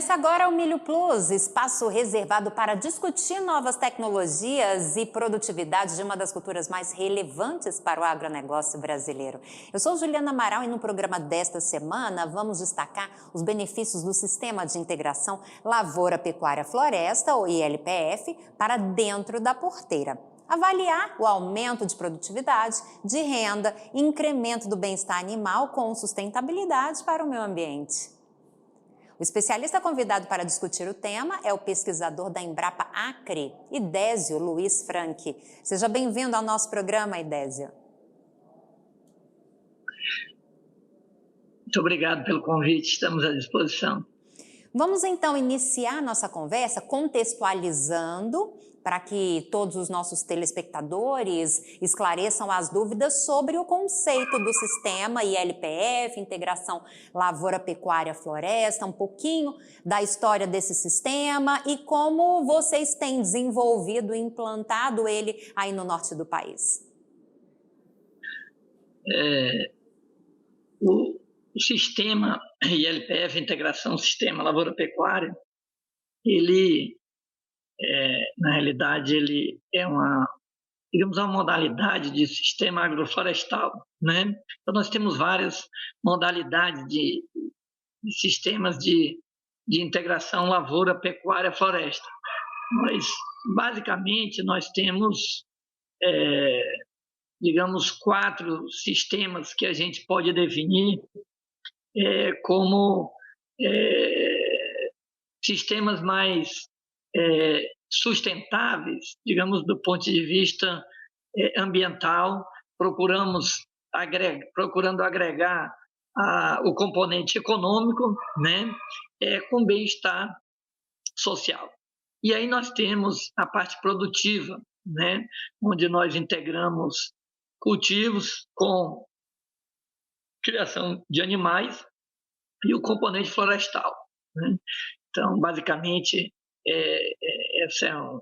Começa agora o Milho Plus, espaço reservado para discutir novas tecnologias e produtividade de uma das culturas mais relevantes para o agronegócio brasileiro. Eu sou Juliana Amaral e no programa desta semana vamos destacar os benefícios do Sistema de Integração Lavoura Pecuária Floresta, ou ILPF, para dentro da porteira. Avaliar o aumento de produtividade, de renda e incremento do bem-estar animal com sustentabilidade para o meio ambiente. O especialista convidado para discutir o tema é o pesquisador da Embrapa Acre, Idésio Luiz Franck. Seja bem-vindo ao nosso programa, Idésio. Muito obrigado pelo convite, estamos à disposição. Vamos então iniciar nossa conversa contextualizando para que todos os nossos telespectadores esclareçam as dúvidas sobre o conceito do sistema ILPF, Integração Lavoura Pecuária Floresta, um pouquinho da história desse sistema e como vocês têm desenvolvido e implantado ele aí no norte do país. O sistema ILPF, Integração Sistema Lavoura Pecuária, ele, na realidade, ele é uma modalidade de sistema agroflorestal, né? Então, nós temos várias modalidades de sistemas de integração lavoura, pecuária, floresta. Mas, basicamente, nós temos, 4 sistemas que a gente pode definir como sistemas mais sustentáveis, do ponto de vista ambiental, procurando agregar o componente econômico, né, com bem-estar social. E aí nós temos a parte produtiva, né, onde nós integramos cultivos com criação de animais e o componente florestal, né? Então, basicamente, esse é um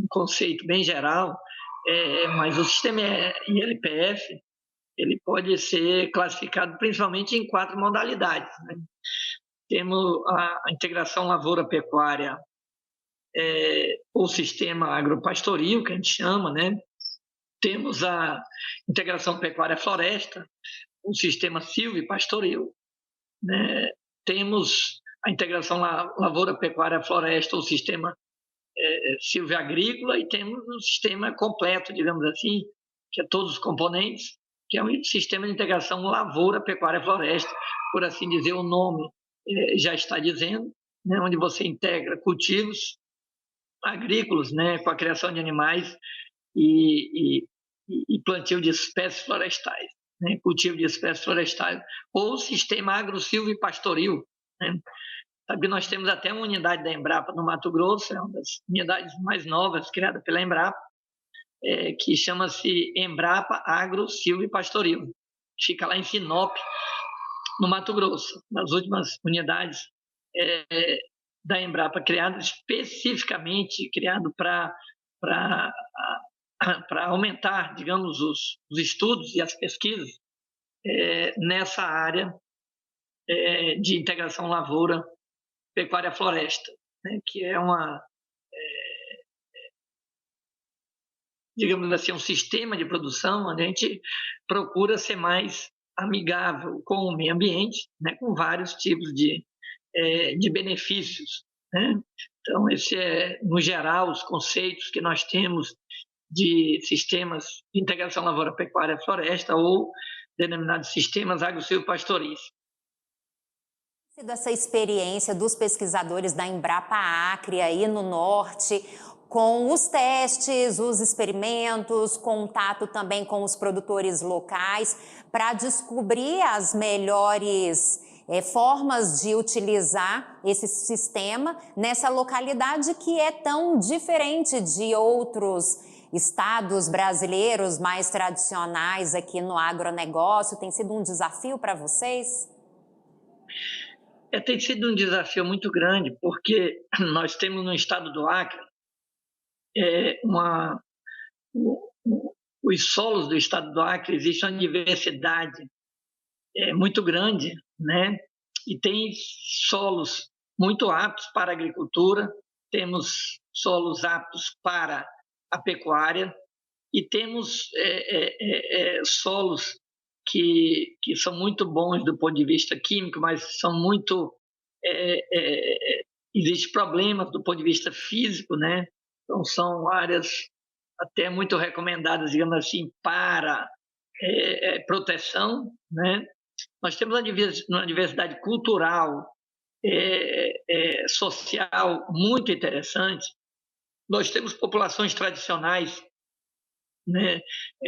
conceito bem geral, mas o sistema ILPF ele pode ser classificado principalmente em 4 modalidades, né? Temos a integração lavoura-pecuária, ou sistema agropastoril, que a gente chama, né? Temos a integração pecuária-floresta, o sistema silvio-pastoril, né? Temos a integração lavoura-pecuária-floresta, o sistema silvio-agrícola, e temos um sistema completo, digamos assim, que é todos os componentes, que é um sistema de integração lavoura-pecuária-floresta, por assim dizer, o nome já está dizendo, né? Onde você integra cultivos agrícolas, né, com a criação de animais e plantio de espécies florestais, né, cultivo de espécies florestais, ou sistema agro-silvio-pastoril, né? Sabe, nós temos até uma unidade da Embrapa no Mato Grosso, é uma das unidades mais novas criada pela Embrapa, que chama-se Embrapa Agro-Silvio-Pastoril. Fica lá em Sinop, no Mato Grosso, nas últimas unidades da Embrapa, criado especificamente, para aumentar, digamos, os estudos e as pesquisas nessa área de integração lavoura, pecuária, floresta, né, que é digamos assim, um sistema de produção onde a gente procura ser mais amigável com o meio ambiente, né, com vários tipos de benefícios, né? Então, esse no geral, os conceitos que nós temos de sistemas de integração lavoura-pecuária-floresta, ou denominados sistemas agro-silvopastoris. Essa experiência dos pesquisadores da Embrapa Acre aí no norte, com os testes, os experimentos, contato também com os produtores locais, para descobrir as melhores formas de utilizar esse sistema nessa localidade que é tão diferente de outros estados brasileiros mais tradicionais aqui no agronegócio. Tem sido um desafio para vocês? Tem sido um desafio muito grande, porque nós temos no estado do Acre os solos do estado do Acre, existe uma diversidade muito grande, né? E tem solos muito aptos para a agricultura, temos solos aptos para a pecuária e temos solos que são muito bons do ponto de vista químico, mas são muito existem problemas do ponto de vista físico, né? Então são áreas até muito recomendadas, digamos assim, para proteção, né? Nós temos uma diversidade cultural, social muito interessante. Nós temos populações tradicionais, né?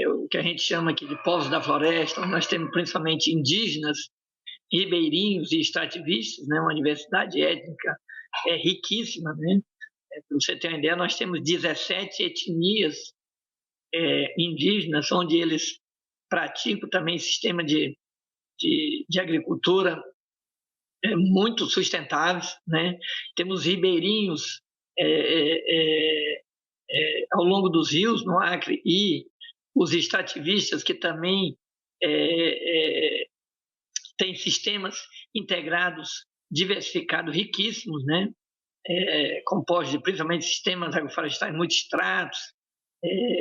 O que a gente chama aqui de povos da floresta. Nós temos principalmente indígenas, ribeirinhos e extrativistas, né? Uma diversidade étnica riquíssima, né? Para você ter uma ideia, nós temos 17 etnias indígenas, onde eles praticam também sistema de agricultura muito sustentáveis, né? Temos ribeirinhos ao longo dos rios, no Acre, e os extrativistas, que também têm sistemas integrados, diversificados, riquíssimos, né? Compostos de principalmente sistemas agroflorestais multistratos,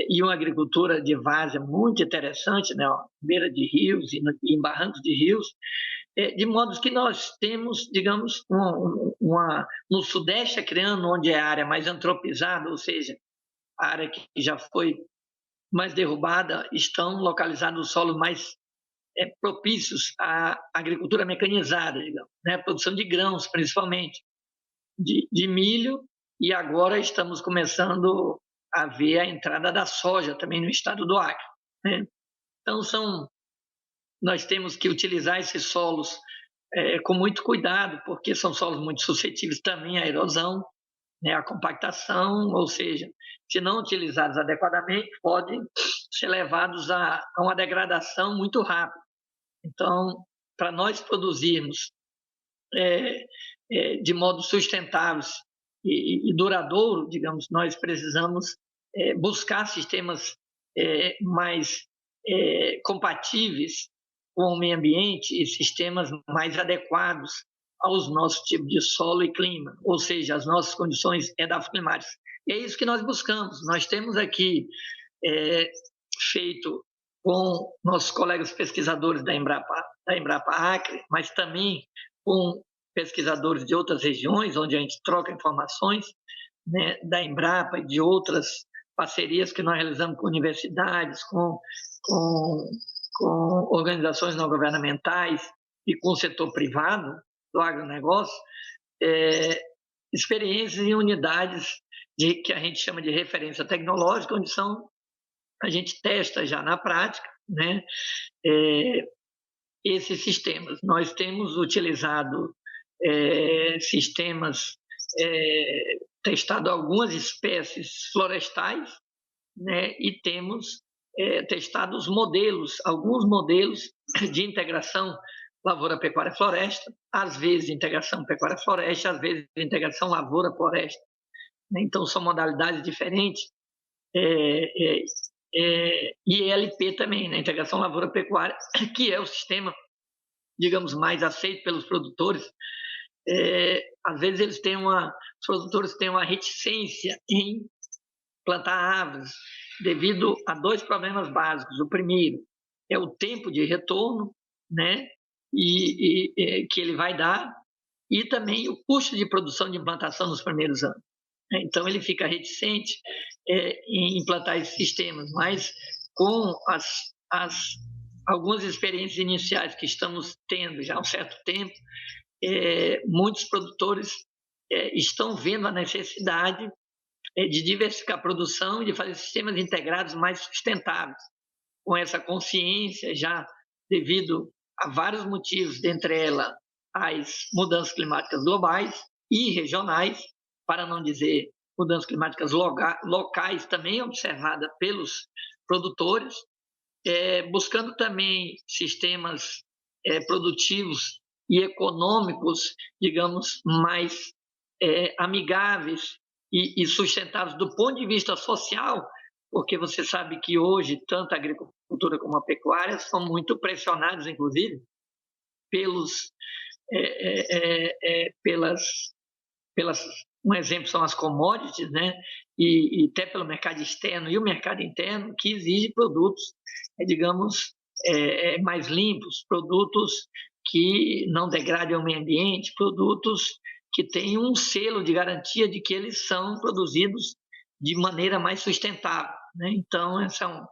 e uma agricultura de várzea muito interessante, né? Beira de rios e em barrancos de rios, de modo que nós temos, digamos, no Sudeste acreano, onde é a área mais antropizada, ou seja, a área que já foi mais derrubada, estão localizados os solos mais propícios à agricultura mecanizada, digamos, né? Produção de grãos, principalmente, de milho, e agora estamos começando a ver a entrada da soja também no estado do Acre, né? Então, nós temos que utilizar esses solos com muito cuidado, porque são solos muito suscetíveis também à erosão, né, à compactação, ou seja, se não utilizados adequadamente, podem ser levados a uma degradação muito rápida. Então, para nós produzirmos de modo sustentável e duradouro, digamos, nós precisamos buscar sistemas mais compatíveis com o meio ambiente e sistemas mais adequados aos nossos tipos de solo e clima, ou seja, as nossas condições edafoclimáticas. E é isso que nós buscamos. Nós temos aqui feito com nossos colegas pesquisadores da Embrapa Acre, mas também com pesquisadores de outras regiões, onde a gente troca informações, né, da Embrapa e de outras parcerias que nós realizamos com universidades, com organizações não governamentais e com o setor privado do agronegócio, experiências em unidades que a gente chama de referência tecnológica, onde a gente testa já na prática, né, esses sistemas. Nós temos utilizado sistemas, testado algumas espécies florestais, né, e temos testado alguns modelos de integração lavoura-pecuária-floresta, às vezes integração pecuária-floresta, às vezes integração lavoura-floresta. Então, são modalidades diferentes. E ELP também, né? Integração lavoura-pecuária, que é o sistema, digamos, mais aceito pelos produtores. Às vezes os produtores têm uma reticência em plantar árvores devido a dois problemas básicos. O primeiro é o tempo de retorno, né? Que ele vai dar, e também o custo de produção de implantação nos primeiros anos. Então, ele fica reticente em implantar esses sistemas, mas com algumas experiências iniciais que estamos tendo já há um certo tempo, muitos produtores estão vendo a necessidade de diversificar a produção e de fazer sistemas integrados mais sustentáveis, com essa consciência já devido a vários motivos, dentre elas as mudanças climáticas globais e regionais, para não dizer mudanças climáticas locais também observadas pelos produtores, buscando também sistemas produtivos e econômicos, digamos, mais amigáveis e sustentáveis do ponto de vista social, porque você sabe que hoje tanto a agricultura como a pecuária são muito pressionados, inclusive, pelas pelas, um exemplo são as commodities, né? E até pelo mercado externo e o mercado interno, que exige produtos, digamos, mais limpos, produtos que não degradem o meio ambiente, produtos que têm um selo de garantia de que eles são produzidos de maneira mais sustentável, né? Então, esse é um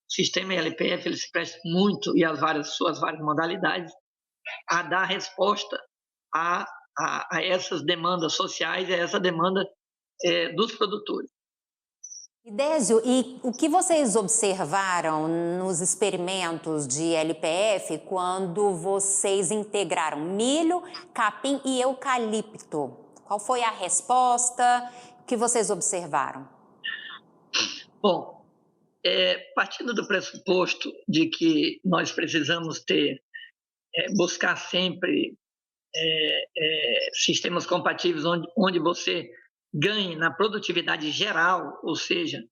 sistema LPF, ele se presta muito, e suas várias modalidades, a dar resposta a, a essas demandas sociais, a essa demanda dos produtores. E Désio, e o que vocês observaram nos experimentos de LPF quando vocês integraram milho, capim e eucalipto? Qual foi a resposta que vocês observaram? Bom, partindo do pressuposto de que nós precisamos buscar sempre sistemas compatíveis onde você ganhe na produtividade geral, ou seja,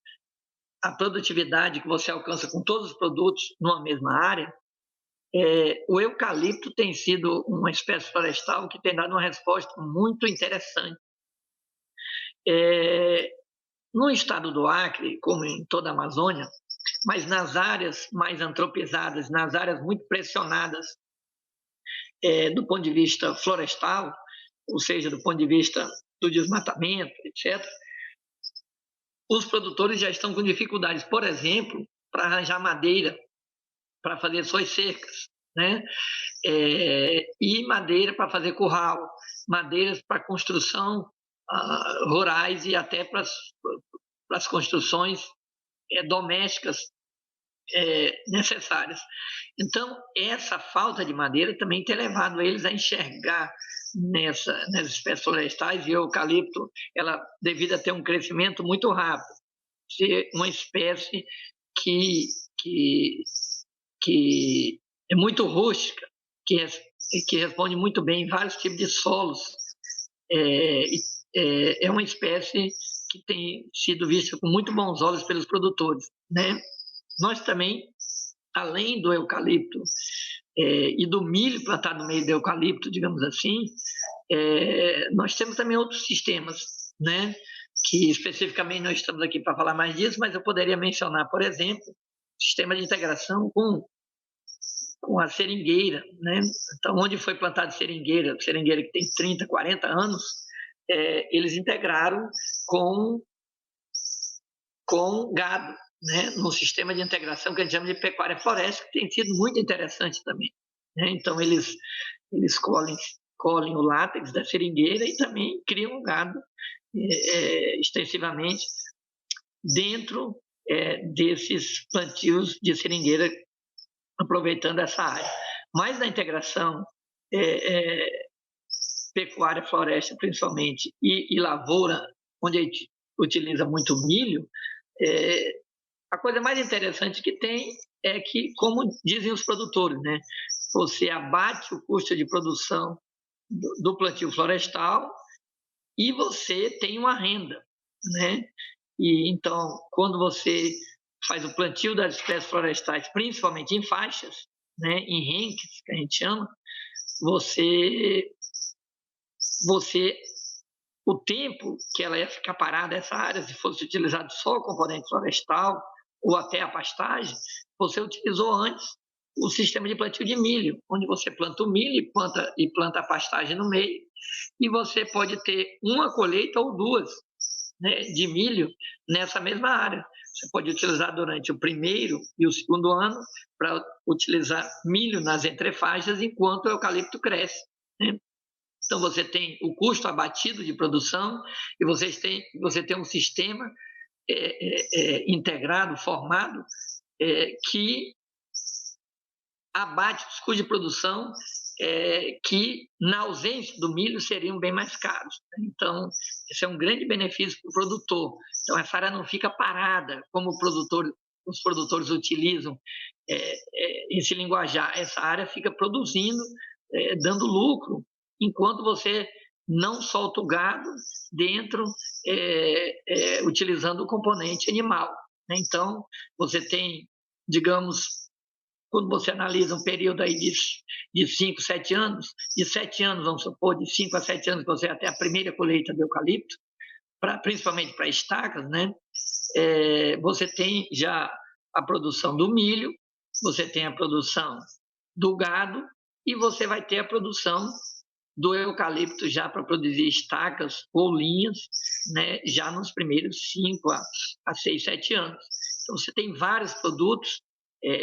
a produtividade que você alcança com todos os produtos numa mesma área, o eucalipto tem sido uma espécie florestal que tem dado uma resposta muito interessante. No estado do Acre, como em toda a Amazônia, mas nas áreas mais antropizadas, nas áreas muito pressionadas do ponto de vista florestal, ou seja, do ponto de vista do desmatamento, etc., os produtores já estão com dificuldades, por exemplo, para arranjar madeira para fazer suas cercas, né? E madeira para fazer curral, madeiras para construção rurais e até para as construções domésticas necessárias. Então, essa falta de madeira também tem levado eles a enxergar nas espécies florestais, e o eucalipto, ela, devido a ter um crescimento muito rápido, ser uma espécie que é muito rústica, que responde muito bem em vários tipos de solos. É uma espécie que tem sido vista com muito bons olhos pelos produtores, né? Nós também, além do eucalipto e do milho plantado no meio do eucalipto, digamos assim, nós temos também outros sistemas, né? Que especificamente nós estamos aqui para falar mais disso, mas eu poderia mencionar, por exemplo, sistema de integração com a seringueira, né? Então, onde foi plantada seringueira que tem 30, 40 anos, eles integraram com gado, né? Num sistema de integração que a gente chama de pecuária floresta, que tem sido muito interessante também, né? Então, eles colhem o látex da seringueira e também criam o gado extensivamente dentro desses plantios de seringueira, aproveitando essa área. Mas na integração pecuária, floresta, principalmente, e lavoura, onde a gente utiliza muito milho, a coisa mais interessante que tem é que, como dizem os produtores, né, você abate o custo de produção do plantio florestal e você tem uma renda, né? E então, quando você faz o plantio das espécies florestais, principalmente em faixas, né, em renques, que a gente chama, o tempo que ela ia ficar parada, essa área, se fosse utilizado só o componente florestal ou até a pastagem, você utilizou antes o sistema de plantio de milho, onde você planta o milho e planta a pastagem no meio, e você pode ter uma colheita ou duas, né, de milho nessa mesma área. Você pode utilizar durante o primeiro e o segundo ano para utilizar milho nas entrefaixas enquanto o eucalipto cresce, né? Então, você tem o custo abatido de produção e você tem um sistema integrado, formado, que abate os custos de produção que, na ausência do milho, seriam bem mais caros, né? Então, esse é um grande benefício para o produtor. Então, essa área não fica parada, como os produtores utilizam esse linguajar. Essa área fica produzindo, dando lucro, enquanto você não solta o gado dentro, utilizando o componente animal, né? Então, você tem, digamos, quando você analisa um período aí de 5, 7 anos, de 7 anos, vamos supor, de 5 a 7 anos, você até a primeira colheita do eucalipto, principalmente para estacas, né? Você tem já a produção do milho, você tem a produção do gado e você vai ter a produção do eucalipto já para produzir estacas ou linhas, né, já nos primeiros 5 a 6, 7 anos. Então, você tem vários produtos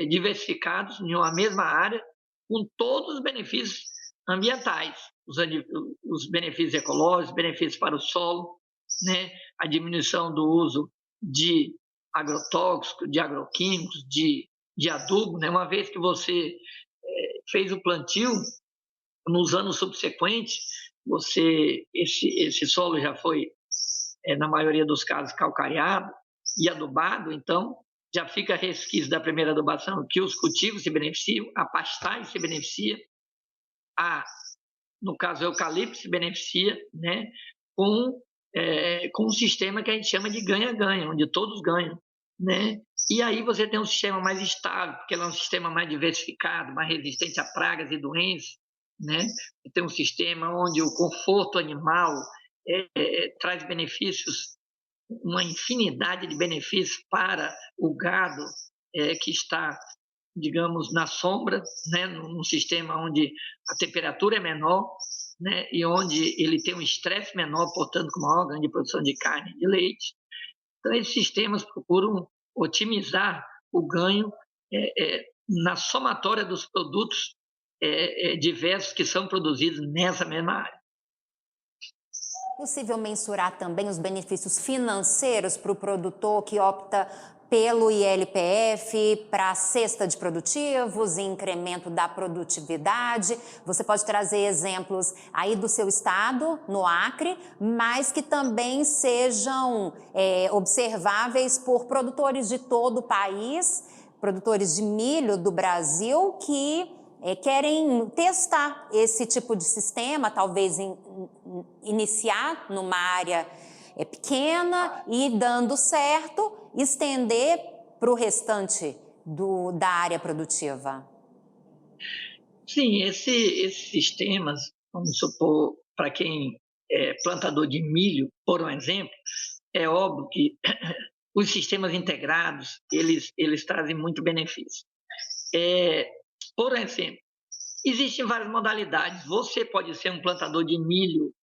diversificados em uma mesma área, com todos os benefícios ambientais, os benefícios ecológicos, benefícios para o solo, né, a diminuição do uso de agrotóxicos, de agroquímicos, de adubo, né, uma vez que você fez o plantio, nos anos subsequentes, esse solo já foi, na maioria dos casos, calcareado e adubado, então já fica resquício da primeira adubação, que os cultivos se beneficiam, a pastagem se beneficia, no caso, o eucalipto se beneficia, né, com um sistema que a gente chama de ganha-ganha, onde todos ganham, né? E aí você tem um sistema mais estável, porque ele é um sistema mais diversificado, mais resistente a pragas e doenças, né? Tem um sistema onde o conforto animal traz benefícios, uma infinidade de benefícios para o gado que está, digamos, na sombra, né? Num sistema onde a temperatura é menor, né? E onde ele tem um estresse menor, portanto, com maior ganho de produção de carne e de leite. Então, esses sistemas procuram otimizar o ganho na somatória dos produtos diversos que são produzidos nessa mesma área. É possível mensurar também os benefícios financeiros para o produtor que opta pelo ILPF para a cesta de produtivos e incremento da produtividade? Você pode trazer exemplos aí do seu estado, no Acre, mas que também sejam observáveis por produtores de todo o país, produtores de milho do Brasil que querem testar esse tipo de sistema, talvez iniciar numa área pequena e, dando certo, estender para o restante da área produtiva. Sim, esses sistemas, vamos supor, para quem é plantador de milho, por um exemplo, é óbvio que os sistemas integrados, eles trazem muito benefício. Por exemplo, existem várias modalidades. Você pode ser um plantador de milho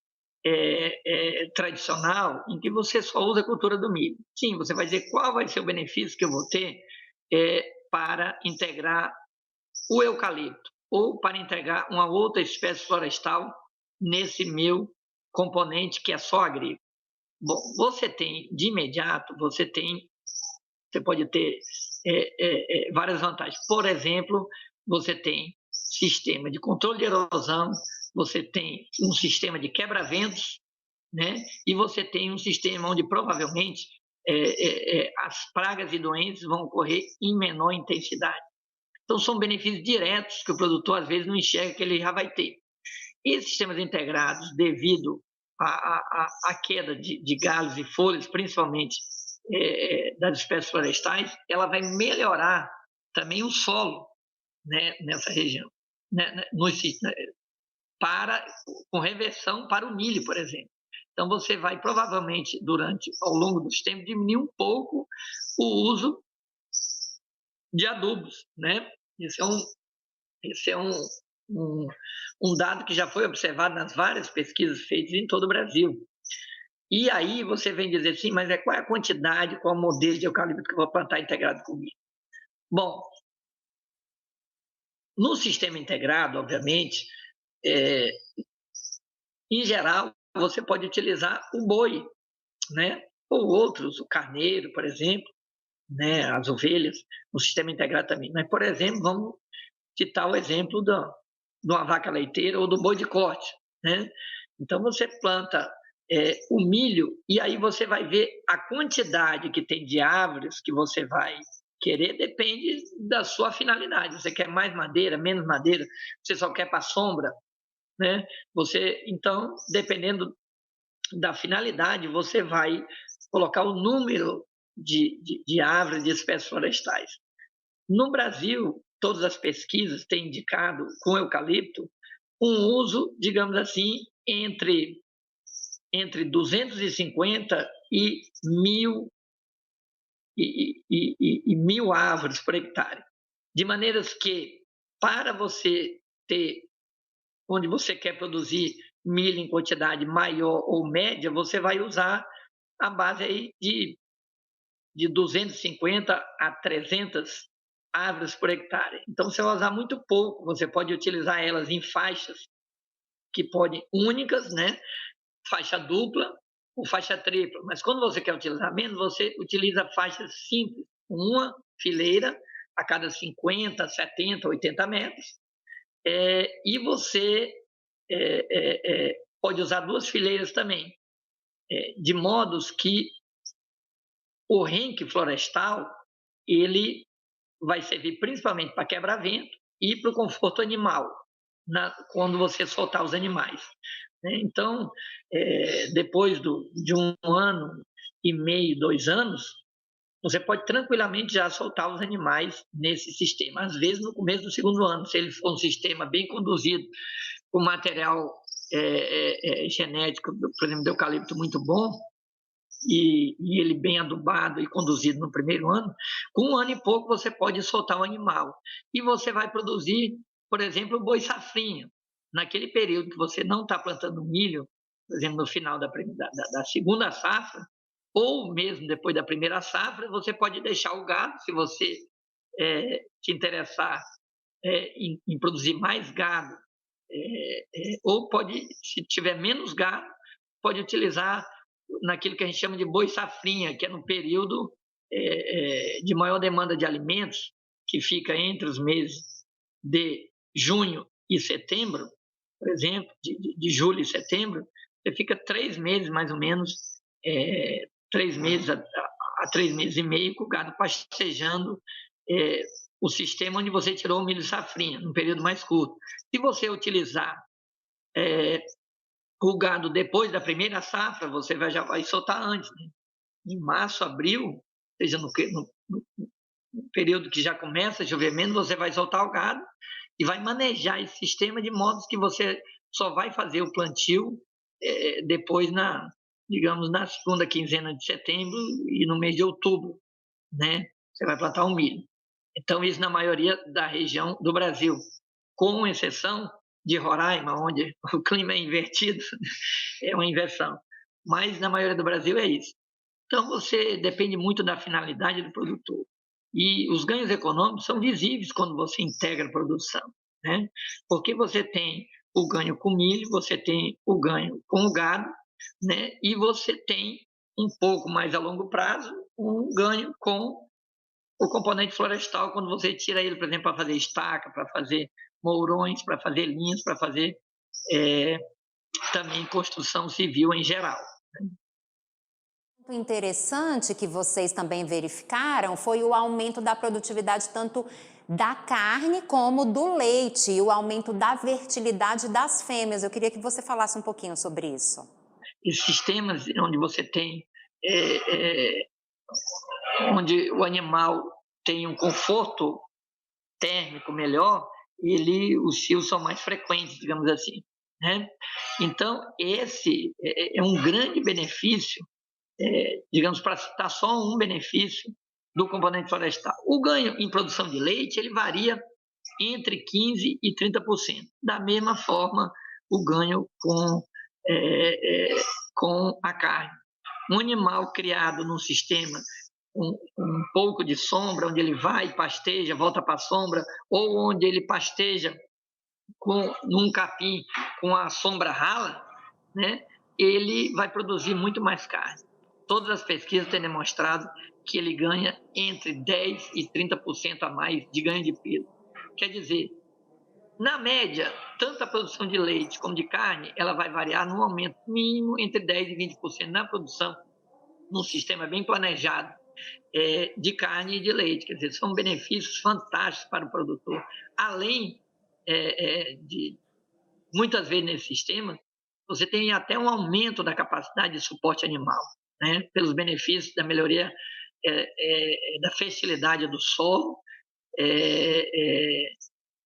tradicional, em que você só usa a cultura do milho. Sim, você vai dizer qual vai ser o benefício que eu vou ter para integrar o eucalipto ou para integrar uma outra espécie florestal nesse meu componente que é só agrícola. Bom, você tem, de imediato, você pode ter várias vantagens. Por exemplo, você tem sistema de controle de erosão, você tem um sistema de quebra-ventos, né? E você tem um sistema onde provavelmente as pragas e doenças vão ocorrer em menor intensidade. Então, são benefícios diretos que o produtor, às vezes, não enxerga que ele já vai ter. E esses sistemas integrados, devido à queda de galhos e folhas, principalmente das espécies florestais, ela vai melhorar também o solo, né, nessa região, né, com reversão para o milho, por exemplo. Então, você vai provavelmente, ao longo dos tempos, diminuir um pouco o uso de adubos, né? Esse é um dado que já foi observado nas várias pesquisas feitas em todo o Brasil. E aí você vem dizer assim, mas qual é a quantidade, qual é o modelo de eucalipto que eu vou plantar integrado com milho? Bom, no sistema integrado, obviamente, em geral, você pode utilizar o boi, né? Ou outros, o carneiro, por exemplo, né? As ovelhas, no sistema integrado também. Mas, por exemplo, vamos citar o exemplo de uma vaca leiteira ou do boi de corte, né? Então, você planta o milho e aí você vai ver a quantidade que tem de árvores que você vai querer, depende da sua finalidade. Você quer mais madeira, menos madeira, você só quer para sombra, né? Então, dependendo da finalidade, você vai colocar o número de árvores, de espécies florestais. No Brasil, todas as pesquisas têm indicado com eucalipto um uso, digamos assim, entre 250 e 1.000 árvores por hectare. De maneiras que, para você ter, onde você quer produzir milho em quantidade maior ou média, você vai usar a base aí de 250 a 300 árvores por hectare. Então, você vai usar muito pouco, você pode utilizar elas em faixas que podem únicas, né? Faixa dupla ou faixa tripla. Mas quando você quer utilizar menos, você utiliza faixas simples, uma fileira a cada 50, 70, 80 metros. E você pode usar duas fileiras também, de modos que o renque florestal ele vai servir principalmente para quebra-vento e para o conforto animal, quando você soltar os animais, né? Então, depois de 1 ano e meio, 2 anos, você pode tranquilamente já soltar os animais nesse sistema. Às vezes, no começo do segundo ano, se ele for um sistema bem conduzido, com material genético, por exemplo, de eucalipto muito bom, e ele bem adubado e conduzido no primeiro ano, com 1 ano e pouco você pode soltar o animal. E você vai produzir, por exemplo, o boi safrinha. Naquele período que você não está plantando milho, por exemplo, no final da segunda safra, ou mesmo depois da primeira safra, você pode deixar o gado, se você se interessar em produzir mais gado, ou pode, se tiver menos gado, pode utilizar naquilo que a gente chama de boi safrinha, que é no período de maior demanda de alimentos, que fica entre os meses de junho e setembro, por exemplo, de julho e setembro, você fica 3 meses mais ou menos, 3 meses a 3 meses e meio com o gado pastejando o sistema onde você tirou o milho safrinha, num período mais curto. Se você utilizar o gado depois da primeira safra, você já vai soltar antes, né? Em março, abril, ou seja, no período que já começa a chover menos, você vai soltar o gado e vai manejar esse sistema de modo que você só vai fazer o plantio depois, digamos, na segunda quinzena de setembro e no mês de outubro, né? Você vai plantar o milho. Então, isso na maioria da região do Brasil, com exceção de Roraima, onde o clima é invertido, é uma inversão. Mas na maioria do Brasil é isso. Então, você depende muito da finalidade do produtor. E os ganhos econômicos são visíveis quando você integra a produção, né? Porque você tem o ganho com milho, você tem o ganho com o gado, né? E você tem, um pouco mais a longo prazo, um ganho com o componente florestal, quando você tira ele, por exemplo, para fazer estaca, para fazer mourões, para fazer linhas, para fazer também construção civil em geral. Muito interessante que vocês também verificaram foi o aumento da produtividade tanto da carne como do leite e o aumento da fertilidade das fêmeas. Eu queria que você falasse um pouquinho sobre isso. E sistemas onde você tem onde o animal tem um conforto térmico melhor, os cios são mais frequentes, digamos assim, né? Então, esse é um grande benefício, digamos, para citar só um benefício do componente florestal. O ganho em produção de leite, ele varia entre 15% e 30%. Da mesma forma, o ganho com a carne. Um animal criado num sistema um pouco de sombra, onde ele vai, pasteja, volta para a sombra, ou onde ele pasteja num capim com a sombra rala, né, ele vai produzir muito mais carne. Todas as pesquisas têm demonstrado que ele ganha entre 10% e 30% a mais de ganho de peso. Quer dizer, na média, tanto a produção de leite como de carne, ela vai variar num aumento mínimo entre 10% e 20% na produção, num sistema bem planejado, de carne e de leite. Quer dizer, são benefícios fantásticos para o produtor. Além de, muitas vezes nesse sistema, você tem até um aumento da capacidade de suporte animal, né? Pelos benefícios da melhoria da fertilidade do solo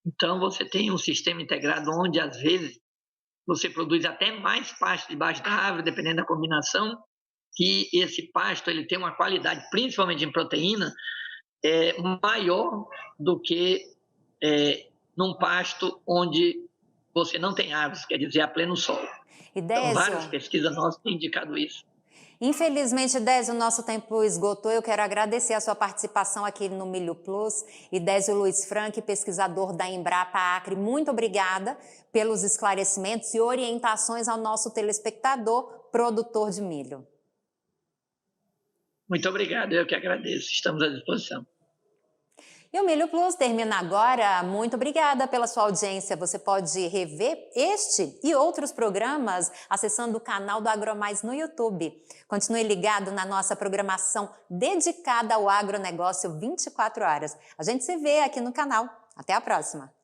Então, você tem um sistema integrado onde, às vezes, você produz até mais pasto debaixo da árvore, dependendo da combinação, que esse pasto ele tem uma qualidade, principalmente em proteína, maior do que num pasto onde você não tem árvores, quer dizer, a pleno sol. E Então, várias Désio, pesquisas nossas têm indicado isso. infelizmente, Désio, o nosso tempo esgotou. Eu quero agradecer a sua participação aqui no Milho Plus. E Désio Luiz Franck, pesquisador da Embrapa Acre, muito obrigada pelos esclarecimentos e orientações ao nosso telespectador, produtor de milho. Muito obrigado, eu que agradeço. Estamos à disposição. E o Milho Plus termina agora. Muito obrigada pela sua audiência. Você pode rever este e outros programas acessando o canal do AgroMais no YouTube. Continue ligado na nossa programação dedicada ao agronegócio 24 horas. A gente se vê aqui no canal. Até a próxima!